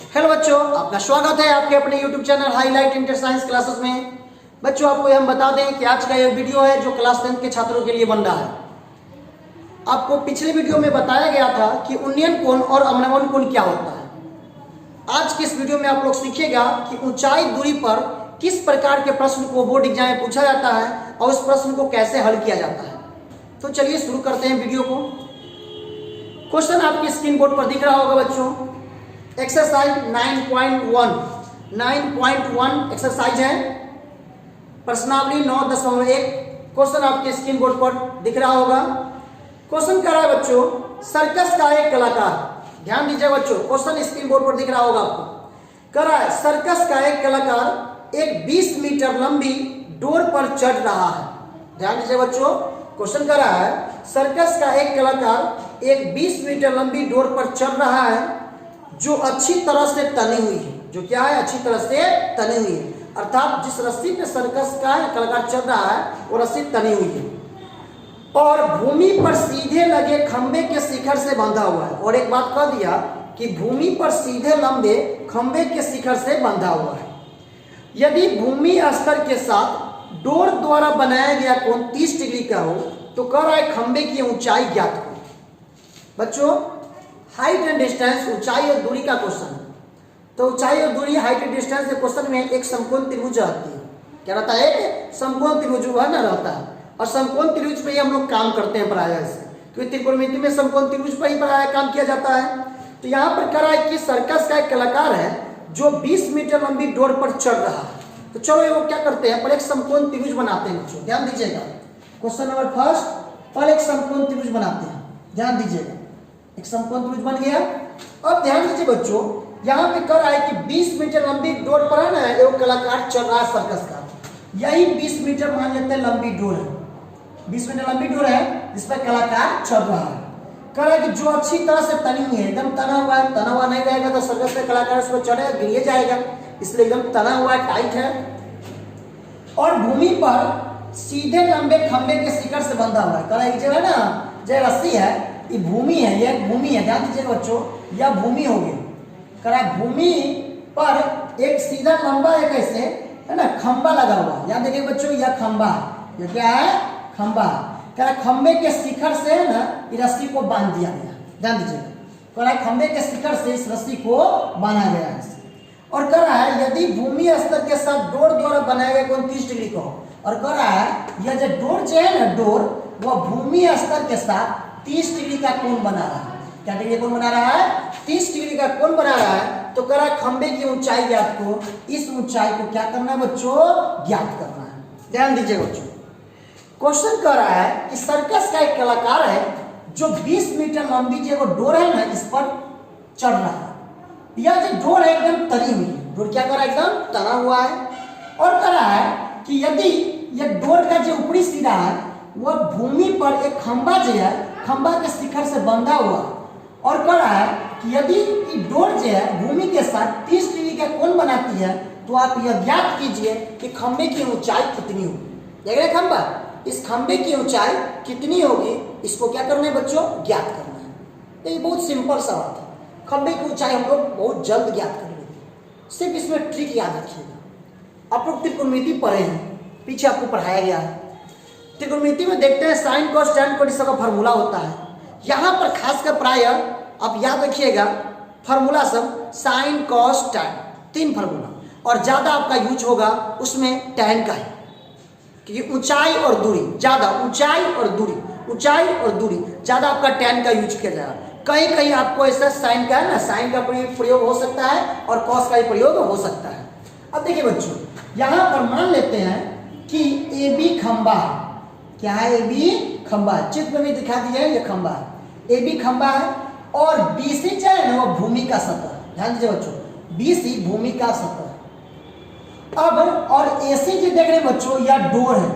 Hello बच्चों, आपका स्वागत है आपके अपने YouTube channel highlight inter science classes में। बच्चों, आपको हम बता दें कि आज का ये वीडियो है जो क्लास 10 के छात्रों के लिए बन रहा है। आपको पिछले वीडियो में बताया गया था कि उन्नयन कोण और अवनमन कोण क्या होता है। आज के इस वीडियो में आप लोग सीखिएगा कि ऊंचाई दूरी पर किस प्रकार के प्रश्न को बोर्ड एग्जाम में पूछा जाता है और उस प्रश्न को कैसे हल किया जाता है। तो चलिए शुरू करते हैं वीडियो को। क्वेश्चन आपकी स्क्रीन बोर्ड पर दिख रहा होगा बच्चों। एक्सरसाइज 9.1 एक्सरसाइज है, प्रश्नावली 9.1। क्वेश्चन आपके स्क्रीन बोर्ड पर दिख रहा होगा। क्वेश्चन कर रहा है बच्चों, सर्कस का एक कलाकार, ध्यान दीजिए बच्चों, क्वेश्चन स्क्रीन बोर्ड पर दिख रहा होगा आपको। कर रहा है सर्कस का एक कलाकार एक 20 मीटर लंबी डोर पर चढ़ रहा है। ध्यान दीजिए बच्चों, क्वेश्चन कर रहा है सर्कस का एक कलाकार एक 20 मीटर लंबी डोर पर चढ़ रहा है जो अच्छी तरह से तनी हुई है। जो क्या है? अच्छी तरह से तनी हुई है, अर्थात जिस रस्सी पे सर्कस का कलाकार चल रहा है वो रस्सी तनी हुई है और भूमि पर सीधे लगे खंबे के शिखर से बंधा हुआ है। और एक बात कह दिया कि भूमि पर सीधे लंबे खंबे के शिखर से बंधा हुआ है। यदि भूमि स्तर के साथ डोर द्वारा बनाया गया कोण 30 डिग्री का हो तो कह रहा है खंबे की ऊंचाई ज्ञात करो। बच्चों, हाइट एंड डिस्टेंस, ऊंचाई और दूरी का क्वेश्चन है। तो ऊंचाई और दूरी, हाइट एंड डिस्टेंस के क्वेश्चन में एक समकोण त्रिभुज रहती है। क्या रहता है? एक समकोण त्रिभुज ना रहता है और समकोण त्रिभुज पे ही हम लोग काम करते हैं प्रायः से, क्योंकि त्रिकोणमिति में समकोण त्रिभुज पर ही प्रायः काम किया जाता है। तो यहाँ पर कह रहा है कि सर्कस का एक कलाकार है जो 20 मीटर लंबी डोर पर चढ़ रहा है। तो चलो ये वो क्या करते हैं, पर एक समकोण त्रिभुज बनाते हैं बच्चों। ध्यान दीजिएगा, क्वेश्चन नंबर फर्स्ट, पर एक समकोण त्रिभुज बनाते हैं। ध्यान दीजिएगा, एक समकोण त्रिभुज बन गया। अब ध्यान दीजिए बच्चों, यहाँ पे कह रहा है कि 20 मीटर लंबी डोर पर है ना एक कलाकार चल रहा है सर्कस का। यही 20 मीटर मान लेते हैं लंबी डोर है, 20 मीटर लंबी डोर है जिस पर कलाकार चल रहा है। कह रहा है कि जो अच्छी तरह से तनी हुई है, एकदम तना हुआ है। तना हुआ नहीं रहेगा तो सर्कस पे कलाकार उस पर चढ़ेगा, गिर जाएगा, इसलिए एकदम तना हुआ है, टाइट है। और भूमि पर सीधे लंबे खंबे के शिखर से बंधा हुआ है। कह रहा है जो है ना, जो रस्सी है ये भूमि है, ये भूमि है। ध्यान दीजिएगा बच्चों, यह भूमि होगी। कह रहा है भूमि पर एक सीधा लंबा एक ऐसे है ना खंबा लगा हुआ। याद देखिए बच्चों, यह खंबा है। यह क्या है? खंबा। कह रहा है खंबे के शिखर से है ना इस रस्सी को बांध दिया गया। ध्यान दीजिएगा, कह रहा है खंबे के शिखर से इस रस्सी को बांधा गया है। और कह रहा है यदि भूमि स्तर के साथ डोर द्वारा बनाया गया कोण 30 डिग्री को, और कह रहा है यह जो डोर जो है ना डोर, वह भूमि स्तर के साथ 30 डिग्री का कोण बना रहा है। क्या डिग्री कोण बना रहा है? 30 डिग्री का कोण बना रहा है। तो कह रहा है खंबे की ऊंचाई ज्ञात को, इस ऊंचाई को क्या करना है बच्चों? ज्ञात करना है। ध्यान दीजिए बच्चों, क्वेश्चन कह रहा है कि सर्कस का एक कलाकार है जो 20 मीटर लंबी जो डोर है ना इस पर चढ़ रहा है। यह जो डोर है एकदम तनी हुई है। डोर क्या कर रहा है? एकदम तना हुआ है। और कह रहा है कि यदि यह डोर का जो ऊपरी सिरा है वह भूमि पर एक खंबा जो है, खंबा के शिखर से बंधा हुआ। और कह रहा है कि यदि डोर जो है भूमि के साथ 30 डिग्री का कोण बनाती है तो आप यह ज्ञात कीजिए कि खंबे की ऊंचाई कितनी होगी। देख रहे खंबा, इस खंबे की ऊंचाई कितनी होगी, इसको क्या करना है बच्चों? ज्ञात करना है। तो ये बहुत सिंपल सा बात है। खंबे की ऊंचाई हम लोग बहुत जल्द ज्ञात कर लेंगे। सिर्फ इसमें ट्रिक याद रखिएगा। आप लोग त्रिकोणमिति पढ़े हैं, पीछे आपको पढ़ाया गया है। त्रिकोणमिति में देखते हैं साइन कॉस टैन कोण इसका फार्मूला होता है। यहाँ पर खासकर प्रायः आप याद रखिएगा फार्मूला सब साइन कॉस टैन, 3 फार्मूला, और ज़्यादा आपका यूज होगा उसमें टैन का है, क्योंकि ऊंचाई और दूरी ज़्यादा, ऊंचाई और दूरी, ऊंचाई और दूरी ज़्यादा आपका टैन का यूज किया जाएगा। कहीं कहीं आपको ऐसा साइन का है ना, साइन का प्रयोग हो सकता है और कॉस का भी प्रयोग हो सकता है। अब देखिए बच्चों, यहाँ पर मान लेते हैं कि ए बी खंबा है। क्या है? ए बी खंबा है। चित्र में भी दिखा दिया है, ये खंबा है, ए बी खंबा है। और बी सी जो है ना वो भूमि का सतह है। ध्यान दीजिए बच्चों, बी सी भूमि का सतह है। अब और ए सी जो देख रहे बच्चों, यह डोर है,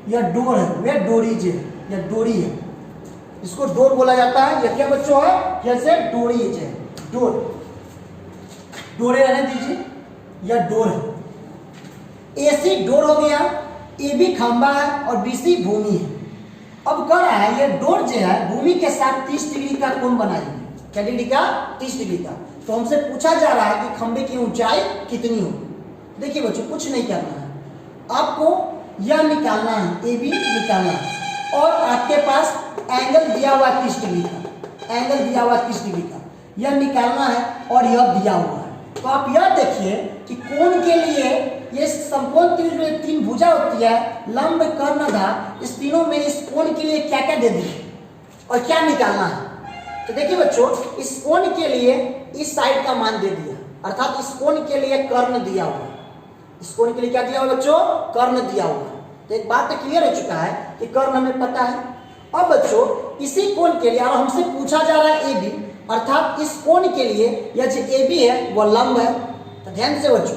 यह डोर है, वह डोरी जो है, यह डोरी है, इसको डोर बोला जाता है। यह क्या बच्चों है? जैसे डोरी है, डोर, डोरे रहने दीजिए, यह डोर है। ए सी डोर हो गया, ए बी खंबा है और बी सी भूमि है। अब कह रहा है ये डोर जो है भूमि के साथ 30 डिग्री का कोण बनाएगी। क्या डिग्री का? 30 डिग्री का। तो हमसे पूछा जा रहा है कि खंबे की ऊंचाई कितनी होगी। देखिए बच्चों, कुछ नहीं करना है, आपको यह निकालना है, ए बी निकालना है, और आपके पास एंगल दिया हुआ 30 डिग्री का, एंगल दिया हुआ 30 डिग्री का, यह निकालना है और यह दिया हुआ है। तो आप यह देखिए कि कोण के लिए ये समकोण त्रिभुज में 3 भुजा होती है, लंब, कर्ण, आधार, इस तीनों में इस कोण के लिए क्या क्या दे दिए और क्या निकालना है। तो देखिए बच्चों, इस कोण के लिए इस साइड का मान दे दिया, अर्थात इस कोण के लिए कर्ण दिया हुआ, इस कोण के लिए क्या दिया हुआ बच्चों, कर्ण दिया हुआ। तो एक बात तो क्लियर हो चुका है कि कर्ण हमें पता है। अब बच्चों इसी कोण के लिए और हमसे पूछा जा रहा है ए बी, अर्थात इस कोण के लिए यह जो ए बी है वह लंब है। तो ध्यान से बच्चों,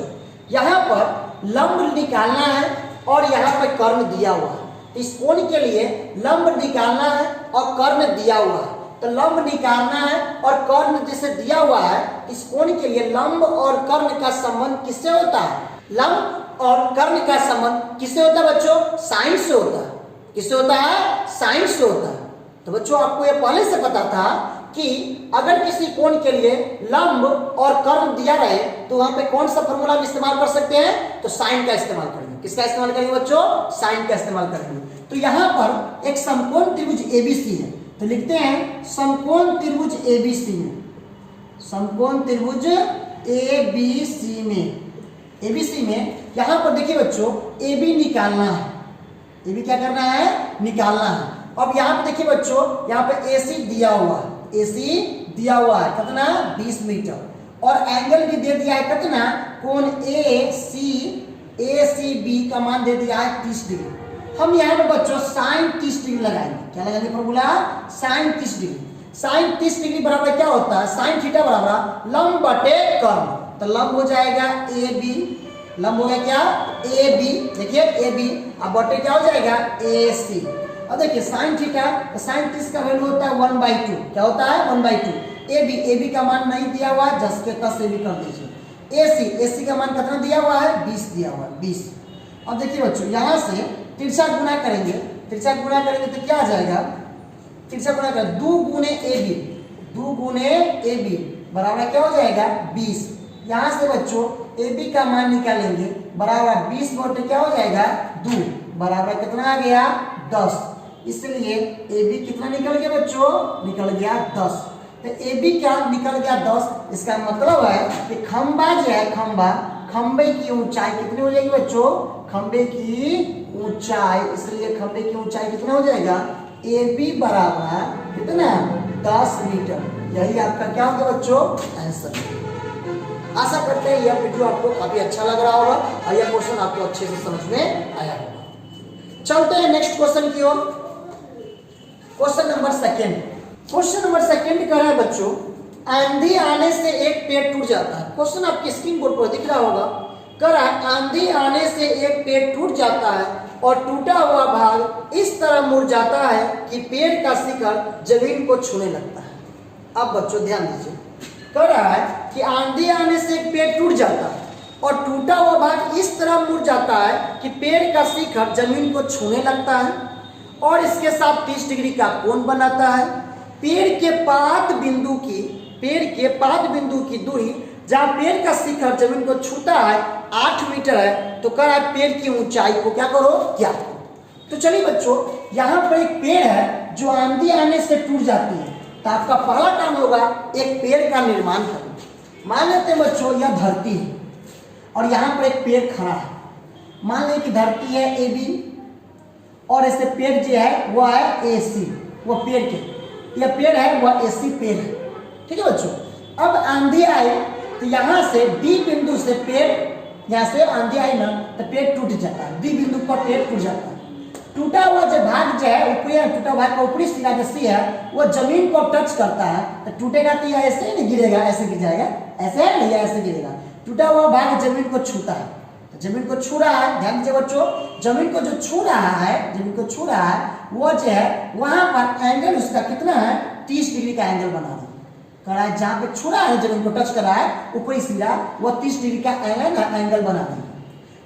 यहाँ पर लंब निकालना है और यहाँ पर कर्ण दिया हुआ है। तो इस कोण के लिए लंब निकालना है और कर्ण दिया हुआ है। तो लंब निकालना है और कर्ण जैसे दिया हुआ है, इस कोण के लिए लंब और कर्ण का संबंध किससे होता है, लंब और कर्ण का संबंध किससे होता है बच्चों, साइन से होता है। किससे होता है, साइन से होता है। तो बच्चों आपको यह पहले से पता था कि अगर किसी कोण के लिए लंब और कर्ण दिया रहे तो वहां पे कौन सा फॉर्मूला हम इस्तेमाल कर सकते हैं, तो साइन का इस्तेमाल करेंगे। किसका इस्तेमाल करेंगे बच्चों, साइन का इस्तेमाल करेंगे। तो यहाँ पर एक समकोण त्रिभुज एबीसी है, तो लिखते हैं समकोण त्रिभुज एबीसी में, समकोण त्रिभुज एबीसी में, एबीसी में यहाँ पर देखिए बच्चों ए बी निकालना है, ए बी क्या करना है, निकालना है। अब यहाँ पे देखिए बच्चों, यहाँ पे ए सी दिया हुआ है, ए सी दिया हुआ है कितना, 20 मीटर, और एंगल भी दे दिया है कितना, कोण ए सी बी का मान दे दिया है 30 डिग्री। हम यहाँ पे बच्चों साइन 30 डिग्री लगाएंगे। क्या लगाएंगे formula, sine 30 degree. Sine 30 degree बराबर क्या होता है, साइन थीटा बराबर लंब बटे कर्ण। तो लंब हो जाएगा ए बी, लंब हो गया क्या, ए बी, देखिए ए बी, अब बटे क्या हो जाएगा, ए सी। अब देखिए साइन थीटा, तो साइन 30 का वैल्यू होता है 1/2, क्या होता है 1/2। ए बी का मान नहीं दिया हुआ है, 10 के 10 ए बी कर दीजिए। ए सी का मान कितना दिया हुआ है, 20 दिया हुआ है, 20। अब देखिए बच्चों यहाँ से तिरछा गुना करेंगे, तिरछा गुना करेंगे तो क्या आ जाएगा, तिरछा गुना कर 2 गुने ए बी, 2 गुने ए बी बराबर क्या हो जाएगा 20। यहाँ से बच्चों ए बी का मान निकालेंगे, बराबर 20 बटे क्या हो जाएगा 2, बराबर कितना आ गया 10। इसलिए ए बी कितना निकल गया बच्चों, निकल गया 10। तो ए बी क्या निकल गया 10, इसका मतलब है कि खंबा जो है, खंबे की ऊंचाई कितनी हो जाएगी बच्चों, खंबे की ऊंचाई, इसलिए खंबे की ऊंचाई कितना हो जाएगा, ए बी बराबर कितना 10 मीटर। यही आपका क्या होगा बच्चों, आंसर। आशा करते हैं यह वीडियो आपको काफी अच्छा लग रहा होगा और यह क्वेश्चन आपको अच्छे से समझ में आया होगा। चलते हैं नेक्स्ट क्वेश्चन की ओर। Question number second, question number second कह रहा है बच्चों, आंधी आने से एक पेड़ टूट जाता है। क्वेश्चन आपके स्क्रीन बोर्ड पर दिख रहा होगा, कह रहा है आंधी आने से एक पेड़ टूट जाता है और टूटा हुआ भाग इस तरह मुड़ जाता है कि पेड़ का शिखर जमीन को छूने लगता है। अब बच्चों ध्यान दीजिए, कह रहा है कि आंधी आने से एक पेड़ टूट जाता है और टूटा हुआ भाग इस तरह मुड़ जाता है कि पेड़ का शिखर जमीन को छूने लगता है और इसके साथ 30 डिग्री का कोण बनाता है। पेड़ के पाद बिंदु की दूरी जहाँ पेड़ का शिखर जमीन को छूता है 8 मीटर है। तो कह रहा है पेड़ की ऊंचाई को क्या करो, ज्ञात करो। तो चलिए बच्चों, यहाँ पर एक पेड़ है जो आंधी आने से टूट जाती है, तो आपका पहला काम होगा एक पेड़ का निर्माण करना। मान लेते हैं बच्चों यह धरती है और यहाँ पर एक पेड़ खड़ा है। मान लें कि धरती है ए बी और ऐसे पेड़ जो है वह है ए सी, वह पेड़ के, यह पेड़ है वह ए सी पेड़ है, ठीक है बच्चों। अब आंधी आए तो यहाँ से डी बिंदु से पेड़, यहाँ से आंधी आई ना तो पेड़ टूट जाता है, डी बिंदु पर पेड़ टूट जाता है। टूटा हुआ जो भाग जो है ऊपरी, टूटा भाग का ऊपरी सिरा जो सी है वो जमीन को टच करता है तो टूटेगा तो यह ऐसे नहीं गिरेगा, ऐसे गिर जाएगा, ऐसे है नहीं, ऐसे गिरेगा। टूटा हुआ भाग जमीन को छूता है, तो जमीन को छू रहा है, ध्यान दीजिए बच्चों, जमीन को जो छू रहा है वो जो है वहां पर एंगल उसका कितना है 30 डिग्री का एंगल बना दें। कह रहा है जहां पे छू रहा है, जमीन को टच कर रहा है ऊपरी सिरा, वो 30 डिग्री का एंगल बना दें।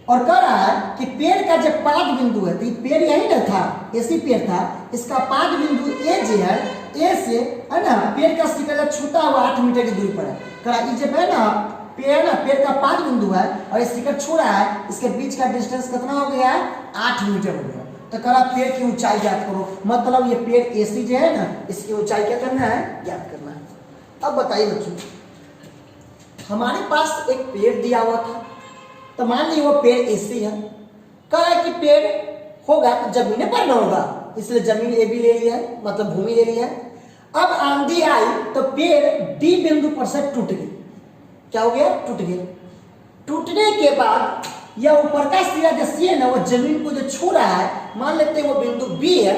और कह रहा है कि पेड़ का जो पाद बिंदु है, तो पेड़ यही ना था, ऐसी पेड़ था, इसका पाद बिंदु ए जो है ए से है ना पेड़ का शिखर छूटा हुआ 8 मीटर की दूरी पर है। करा ये जब है ना पेड़ का 5 बिंदु है और ये शिखर छू रहा है, इसके बीच का डिस्टेंस कितना हो गया है 8 मीटर हो गया। तो करा पेड़ की ऊंचाई ज्ञात करो, मतलब ये पेड़ AC जो है ना इसकी ऊंचाई क्या करना है ज्ञात करना है। अब बताइए बच्चों, हमारे पास एक पेड़ दिया हुआ था, तो मान लीजिए वो पेड़ AC है, कह रहा है कि पेड़ होगा तो जमीन पर न होगा, इसलिए जमीन AB ले लिया है, मतलब भूमि ले लिया है। अब आंधी आई तो पेड़ D बिंदु पर से टूट गई। क्या हो गया? टूट गया। टूटने के बाद यह ऊपर का सिरा जो C है ना वो जमीन को जो छू रहा है, मान लेते हैं वो बिंदु B है,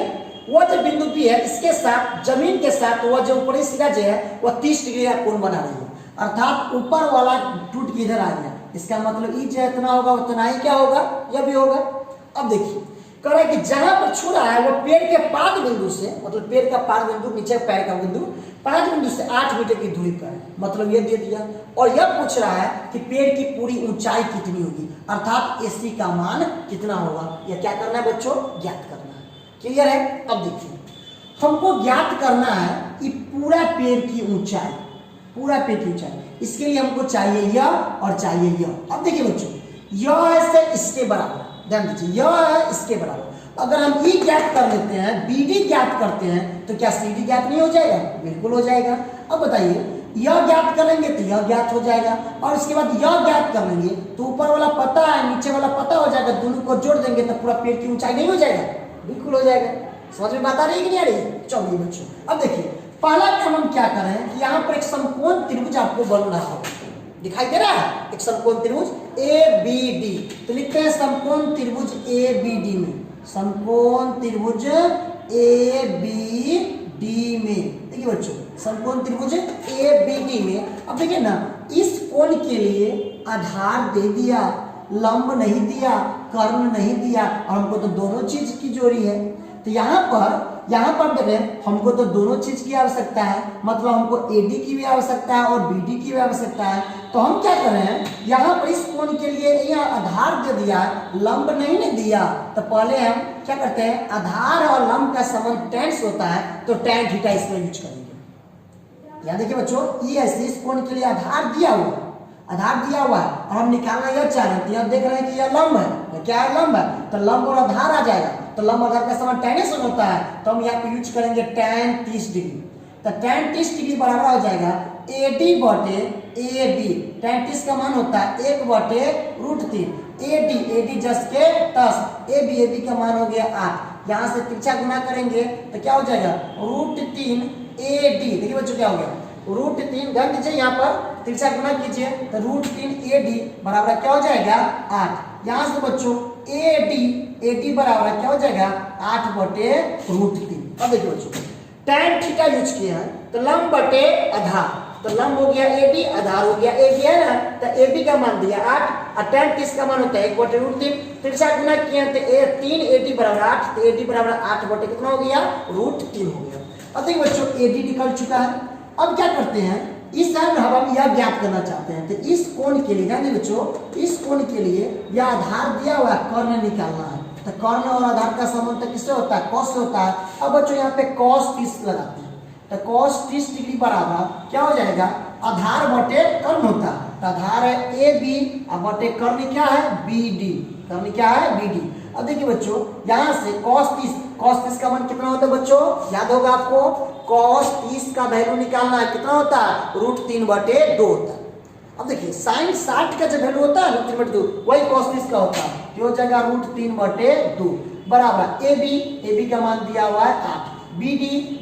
वो जो बिंदु B है इसके साथ जमीन के साथ वो जो ऊपरी सिरा जो है वो 30 डिग्री का कोण बना रही है, अर्थात ऊपर वाला टूट के इधर आ गया। इसका मतलब ई जो इतना होगा उतना ही क्या होगा, यह भी होगा। अब देखिए कह रहा है कि जहां पर छू रहा है वो पेड़ के पाद बिंदु से, मतलब पेड़ का पाद बिंदु नीचे पैर का बिंदु, पाद बिंदु से 8 मीटर की दूरी पर है, मतलब ये दे दिया। और यह पूछ रहा है कि पेड़ की पूरी ऊंचाई कितनी होगी, अर्थात AC का मान कितना होगा। यह क्या करना है बच्चों? ज्ञात करना है। क्लियर है? अब देखिए हमको ज्ञात करना है कि पूरा पेड़ की ऊंचाई, पूरा पेड़ की ऊंचाई, इसके लिए हमको चाहिए यह और चाहिए यह। अब देखिए बच्चों, यह से इसके बराबर, ध्यान दीजिए, यह है इसके बराबर। अगर हम E ज्ञात कर लेते हैं, BD ज्ञात करते हैं, तो क्या CD ज्ञात नहीं हो जाएगा? बिल्कुल हो जाएगा। अब बताइए, यह ज्ञात करेंगे तो यह ज्ञात हो जाएगा, और इसके बाद यह ज्ञात कर लेंगे तो ऊपर वाला पता है नीचे वाला पता हो जाएगा, दोनों को जोड़ देंगे तो पूरा पेड़ की ऊंचाई नहीं हो जाएगा? बिल्कुल हो जाएगा। समझ में बात आ रही है कि नहीं आ रही? चलिए बच्चों, अब देखिए पहला काम हम क्या करें कि यहाँ पर एक समकोण त्रिभुज आपको बन रहा होगा, दिखाई दे रहा है एक समकोण त्रिभुज ABD। तो लिखते हैं समकोण त्रिभुज ABD में, समकोण त्रिभुज ABD में। देखिए बच्चों, समकोण त्रिभुज ABD में, अब देखिए ना इस कोण के लिए आधार दे दिया, लंब नहीं दिया, कर्ण नहीं दिया, और हमको तो दोनों चीज की जोड़ी है। तो यहाँ पर देखें हमको तो दोनों चीज की आवश्यकता है, मतलब हमको AD की भी आवश्यकता है और BD की भी आवश्यकता है। तो हम क्या करें, यहाँ पर इस कोण के लिए यहाँ आधार दे दिया, लंब नहीं दिया, तो पहले हम क्या करते हैं, आधार और लंब का संबंध tan होता है, तो tan थीटा इसमें यूज करेंगे। यहाँ देखिए बच्चों, इस कोण के लिए आधार दिया हुआ है, आधार दिया हुआ है, और हम निकालना यह चाह रहे हैं, देख रहे हैं कि यह लंब है, तो क्या है लंब है, तो लंब और आधार आ जाएगा, तो लंब आधार का समान tan होता है, तो हम यहाँ पे यूज करेंगे tan 30 डिग्री। तो tan 30 डिग्री बराबर हो जाएगा AD बटे AB। tan 30 का मान होता है 1 बटे √3, AD जस के 10, AB का मान हो गया 8। यहाँ से तिरछा गुना करेंगे तो क्या हो जाएगा √3 AD। देखिए बच्चों क्या हो गया √3, ध्यान दीजिए यहाँ पर तिरछा गुना कीजिए तो √3 AD बराबर क्या हो जाएगा 8। यहाँ से बच्चों AD बराबर क्या हो जाएगा 8 बटे √3। अब देखिए बच्चों tan थीटा यूज किया है, तो लंब बटे आधार, तो लंब हो गया AD, आधार हो गया AB है ना, तो AB का मान दिया 8 और tan 30 का मान होता है 1 बटे √3, तिरछा गुना किया तो 3 AD बराबर 8, तो AD बराबर 8 बटे कितना हो गया √3 हो गया। अब देखिए बच्चों AD निकल चुका है। अब क्या करते हैं, इस साइड हम यह ज्ञात करना चाहते हैं, तो इस कोण के लिए ध्यान बच्चों, इस कोण के लिए यह आधार दिया हुआ है, कर्ण निकालना है, तो कर्ण और आधार का संबंध किससे होता है, cos से होता है। अब बच्चों यहाँ पे cos 30 लगाते हैं, तो cos 30 डिग्री बराबर क्या हो जाएगा, आधार बटे कर्ण होता है, तो आधार है AB और बटे कर्ण क्या है BD, कर्ण क्या है BD। अब देखिए बच्चों यहाँ से cos 30 का मान कितना होता है बच्चों, याद होगा आपको, cos 30 का वैल्यू निकालना है, कितना होता है √3 बटे 2 होता है। अब देखिए sin 60 का जो वैल्यू होता है √3 बटे 2 वही cos 30 का होता है, हो जाएगा √3 बटे 2 बराबर AB का मान दिया हुआ है 8,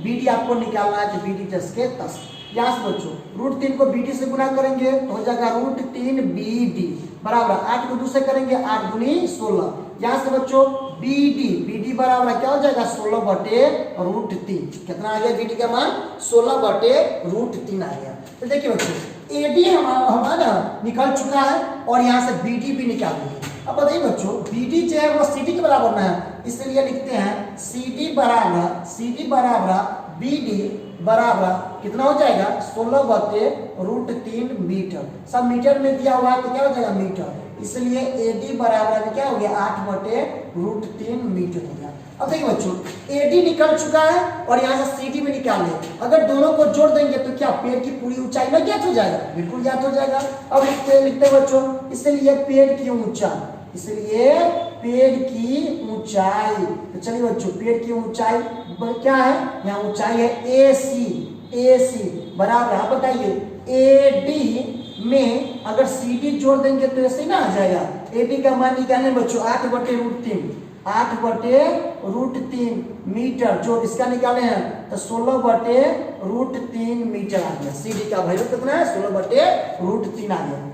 BD आपको निकालना है, तो BD 10 के 10। यहाँ से बच्चों √3 को BD से गुना करेंगे तो हो जाएगा √3 BD बराबर 8 को 2 से करेंगे 8 दूनी 16। यहाँ से बच्चों BD बराबर क्या हो जाएगा 16 बटे √3। कितना आ गया BD का मान 16 बटे √3 आ गया। तो देखिए बच्चों AD हमारा निकल चुका है और यहाँ से BD भी निकाल देंगे। अब बताइए बच्चों BD जो है वो CD के बराबर ना है, इसलिए लिखते हैं CD बराबर BD बराबर कितना हो जाएगा 16 बटे √3 मीटर। सब मीटर में दिया हुआ है तो क्या हो जाएगा मीटर, इसलिए AD बराबर क्या हो गया 8 बटे √3 मीटर हो गया। अब देखिए बच्चों, AD निकल चुका है और यहाँ से CD में निकाल ले। अगर दोनों को जोड़ देंगे तो क्या पेड़ की पूरी ऊंचाई में ज्ञात हो जाएगा? बिल्कुल ज्ञात हो जाएगा। अब लिखते हैं बच्चों, इसलिए पेड़ की ऊंचाई, इसलिए पेड़ की ऊंचाई, तो चलिए बच्चों पेड़ की ऊंचाई क्या है? यहाँ ऊंचाई है AC बराबर, आप बताइए AD में अगर CD जोड़ देंगे तो ऐसे ना आ जाएगा। AD का मान निकालने बच्चों 8/√3, 8/√3 मीटर, जो इसका निकाले हैं तो 16/√3 मीटर आ गया। CD का वैल्यू कितना है? 16/√3 आ गया।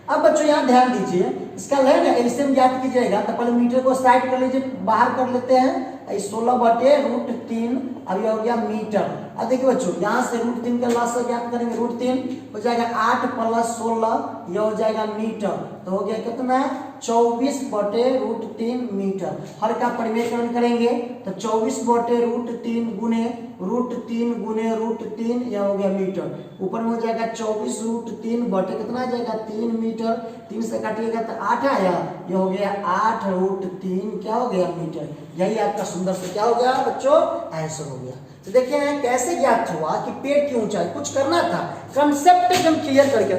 अब बच्चों यहाँ ध्यान दीजिए, इसका एलसीएम ज्ञात कीजिएगा तो पहले मीटर को साइड कर लीजिए, बाहर कर लेते हैं। 16/√3 अभी हो गया मीटर। अब देखिए बच्चों, यहाँ से √3 का लास्ट ज्ञात करेंगे, √3 हो जाएगा 8 + 16, यह हो जाएगा मीटर, तो हो गया कितना? 24/√3 मीटर। हर का परिमेयकरण करेंगे तो 24/√3 गुने √3 यह हो गया मीटर। ऊपर में हो जाएगा 24√3 बटे कितना आ जाएगा? 3 मीटर। 3 से काटिएगा तो 8 आया, यह हो गया 8√3 क्या हो गया? मीटर। यही आपका सुंदर से क्या हो गया बच्चों? आंसर हो गया। तो देखिए कैसे ज्ञात हुआ कि पेड़ की ऊंचाई, कुछ करना था, कंसेप्ट एकदम क्लियर करके,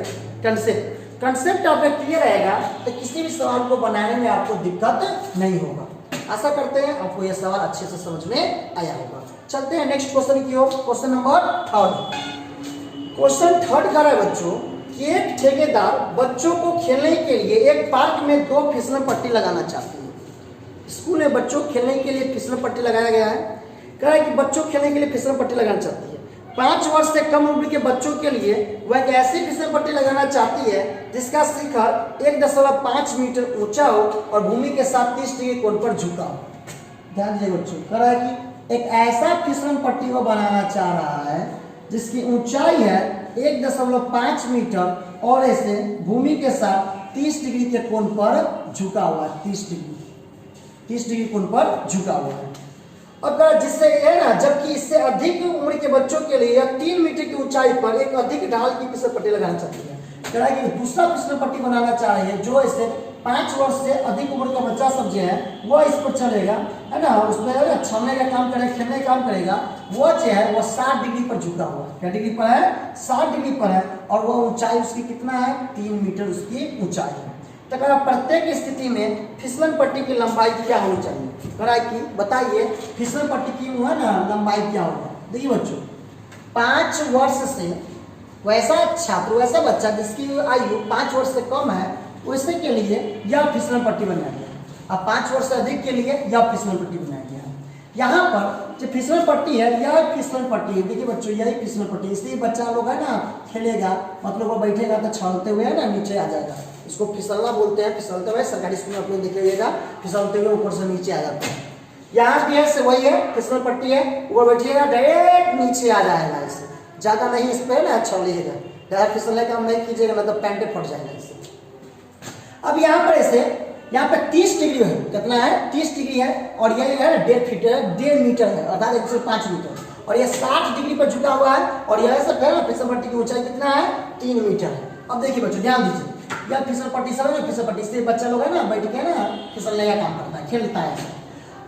कंसेप्ट आपका क्लियर रहेगा तो किसी भी सवाल को बनाने में आपको दिक्कत नहीं होगा। आशा करते हैं आपको यह सवाल अच्छे से समझ में आया होगा। चलते हैं नेक्स्ट क्वेश्चन की ओर। Question number 3। क्वेश्चन 3 का है बच्चों कि एक ठेकेदार बच्चों को खेलने के लिए एक पार्क में 2 फिसलन पट्टी लगाना चाहते हैं। स्कूल में बच्चों खेलने के लिए फिसलन पट्टी लगाया गया है। कह रहा है कि बच्चों खेलने के लिए फिसलन पट्टी लगाना चाहती है। 5 वर्ष से कम उम्र के बच्चों के लिए वह एक ऐसी फिसल पट्टी लगाना चाहती है जिसका शिखर 1.5 मीटर ऊंचा हो और भूमि के साथ 30 डिग्री कोण पर झुका हो। ध्यान दीजिए बच्चों, कह रहा है कि एक ऐसा फिसलन पट्टी को बनाना चाह रहा है जिसकी ऊंचाई है 1.5 मीटर और ऐसे भूमि के साथ 30 डिग्री के कोण पर झुका हुआ है। 30 डिग्री कोण पर झुका हुआ है। और जिससे है ना, जबकि इससे अधिक उम्र के बच्चों के लिए 3 मीटर की ऊंचाई पर एक अधिक ढाल की फिसल पट्टी लगाना चाहती है। कह रहा है कि दूसरा फिसल पट्टी बनाना चाह रही है जो इसे 5 वर्ष से अधिक उम्र का बच्चा सब जो है वह इस पर चलेगा, है ना, उसमें छलने का काम करेगा, खेलने का काम करेगा। वो जो है वह 60 डिग्री पर झुका हुआ है। क्या डिग्री पर है? 60 डिग्री पर है। और वह ऊंचाई उसकी कितना है? 3 मीटर उसकी ऊंचाई है। तो कह रहा प्रत्येक स्थिति में फिसलन पट्टी की लंबाई क्या होनी चाहिए? कह रहा है कि बताइए फिसलन पट्टी की है ना लंबाई क्या होगा? देखिए बच्चों, 5 वर्ष से वैसा छात्र, वैसा बच्चा जिसकी आयु 5 वर्ष से कम है, वैसे के लिए यह फिसलन पट्टी बनाया गया। अब 5 वर्ष से अधिक के लिए यह फिसलन पट्टी बनाया गया है। यहाँ पर जो फिसलन पट्टी है यह फिसलन पट्टी है। देखिए बच्चों, यही फिसलन पट्टी, इसलिए बच्चा लोग है ना खेलेगा, मतलब वो बैठेगा तो छलते हुए है ना नीचे आ जाएगा। इसको फिसलना बोलते हैं। फिसलते हुए सरकारी स्कूल में आप लोग देखिएगा, फिसलते हुए ऊपर से नीचे आ जाता है। यहाँ भी है वही है, फिसल पट्टी है, ऊपर बैठिएगा डायरेक्ट नीचे आ जाएगा। इसे ज्यादा नहीं इस पे ना छलिएगा, डायरेक्ट फिसलने का काम नहीं कीजिएगा, ना तो पैंटे फट जाएगा इससे। अब यहाँ पर ऐसे यहाँ पे 30 डिग्री है, कितना है? 30 डिग्री है। और ये है 1.5 फीट है, 1.5 मीटर है, अर्थात 105 मीटर। और ये 60 डिग्री पर झुका हुआ है। और यह सब है ना, फिसल पट्टी की ऊंचाई कितना है? 3 मीटर है। अब देखिए बच्चों ध्यान दीजिए, यह फिसल पट्टी सब है ना, फिसल पट्टी से बच्चा लोग है ना बैठ के ना फिसलने का काम करता है, खेलता है।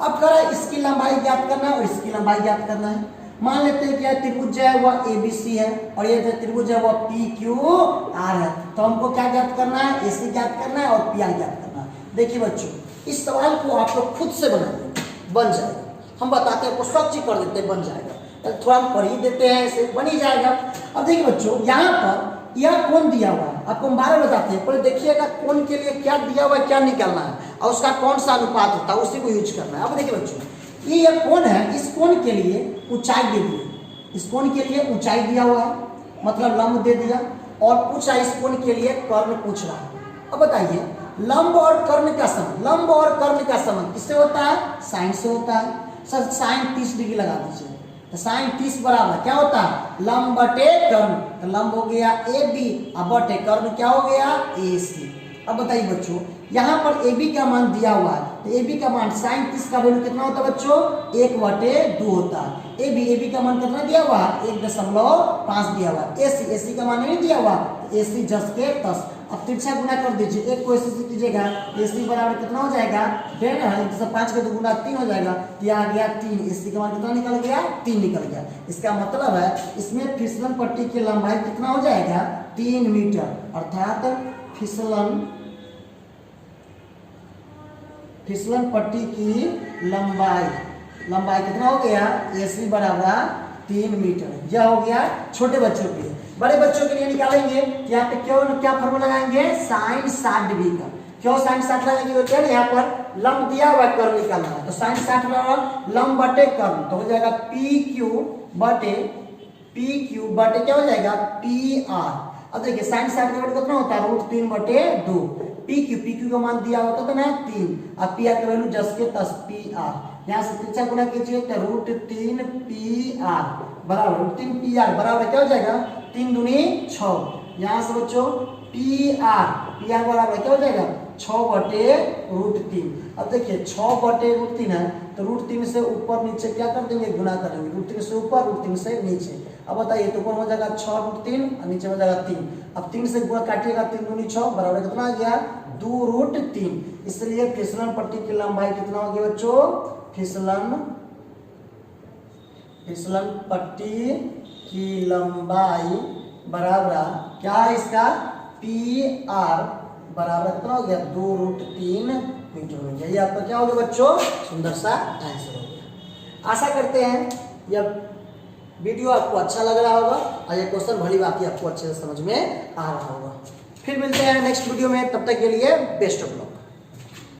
अब कह रहा है इसकी लंबाई ज्ञात करना है और इसकी लंबाई ज्ञात करना है। मान लेते हैं कि त्रिभुज है वह ABC है और ये जो त्रिभुज है वह PQR है। तो हमको क्या ज्ञात करना है? AC ज्ञात करना है और PR ज्ञात करना है। देखिए बच्चों, इस सवाल को आप लोग खुद से बनाइए, बन जाएगा। हम बताते हैं, आपको सब चीज कर देते हैं, बन जाएगा। थोड़ा हम पढ़ ही देते हैं, ऐसे बन ही जाएगा। अब देखिए बच्चों, यहाँ पर यह कोण दिया हुआ है, आपको हम 12 बताते हैं। पहले देखिएगा कोण के लिए क्या दिया हुआ है, क्या निकालना है और उसका कौन सा अनुपात होता है, उसी को यूज करना है। अब देखिए बच्चों, ये कोण है, इस कोण के लिए ऊंचाई दे दी, इस कोण के लिए ऊंचाई दिया हुआ है, मतलब लंब दे दिया। और पूछा इस कोण के लिए कर्ण पूछ रहा है। अब बताइए लंब और कर्ण का संबंध, लंब और कर्ण का संबंध किससे होता है? साइन से होता है। सर साइन 30 डिग्री लगा दीजिए, तो साइन 30 बराबर क्या होता है? लंब बटे कर्ण। तो लंब हो गया AB और बटे कर्ण क्या हो गया? AC। अब बताइए बच्चों, यहाँ पर AB का मान दिया हुआ है, तो AB का मान साइन 30 का वैल्यू कितना होता है बच्चों? 1/2 होता है। AB का मान कितना दिया हुआ है? 1.5 दिया हुआ है। AC का मान नहीं दिया हुआ, AC 10 के 10 अब तिरछा गुना कर दीजिए, एक को AC से कीजिएगा, AC बराबर कितना हो जाएगा 1.5 है, 5 का 2 गुना 3 हो जाएगा, ये आ गया 3, AC का मान कितना निकल गया 3 निकल गया। इसका मतलब है इसमें फिसलन पट्टी की लंबाई कितना हो जाएगा 3 मीटर, अर्थात फिसलन पट्टी की लंबाई कितना हो गया AC बराबर 3 मीटर। यह हो गया छोटे बच्चों के लिए। बड़े बच्चों के लिए निकालेंगे कि यहाँ पे क्यों क्या फॉर्मूला लगाएंगे sin 60 डिग्री का। क्यों sin 60 लगाएंगे बोलते हैं, यहाँ पर लंब दिया हुआ कर्व निकालना है, तो sin 60 बराबर लंब बटे कर्व, तो हो जाएगा PQ बटे क्या हो जाएगा PR। अब देखिए sin 60 का वैल्यू कितना होता है √3/2, PQ का मान दिया होता था ना 3, अब PR का वैल्यू 10 के 10 PR, यहाँ से तिरछा गुना कीजिए तो √3 PR बराबर √3 PR बराबर क्या हो जाएगा 3 दूनी 6, यहाँ से बच्चों PR बराबर क्या हो जाएगा 6/√3। अब देखिए 6/√3 है तो √3 से ऊपर नीचे क्या कर देंगे गुना करेंगे, √3 से ऊपर √3 से नीचे। अब बताइए तो कौन हो जाएगा 6√3 और नीचे हो जाएगा 3, अब 3 से गुना काटिएगा 3 दूनी 6 बराबर कितना आ गया 2√3। इसलिए फिसलन पट्टी की लंबाई कितना हो गया बच्चों, फिसलन पट्टी की लंबाई बराबर क्या है इसका PR बराबर कितना हो गया 2√3 मीटर हो गया। ये आपका क्या हो गया बच्चों सुंदर सा आंसर हो गया। आशा करते हैं यह वीडियो आपको अच्छा लग रहा होगा और ये क्वेश्चन भली बात आपको अच्छे से समझ में आ रहा होगा। फिर मिलते हैं नेक्स्ट वीडियो में, तब तक के लिए बेस्ट ऑफ लक।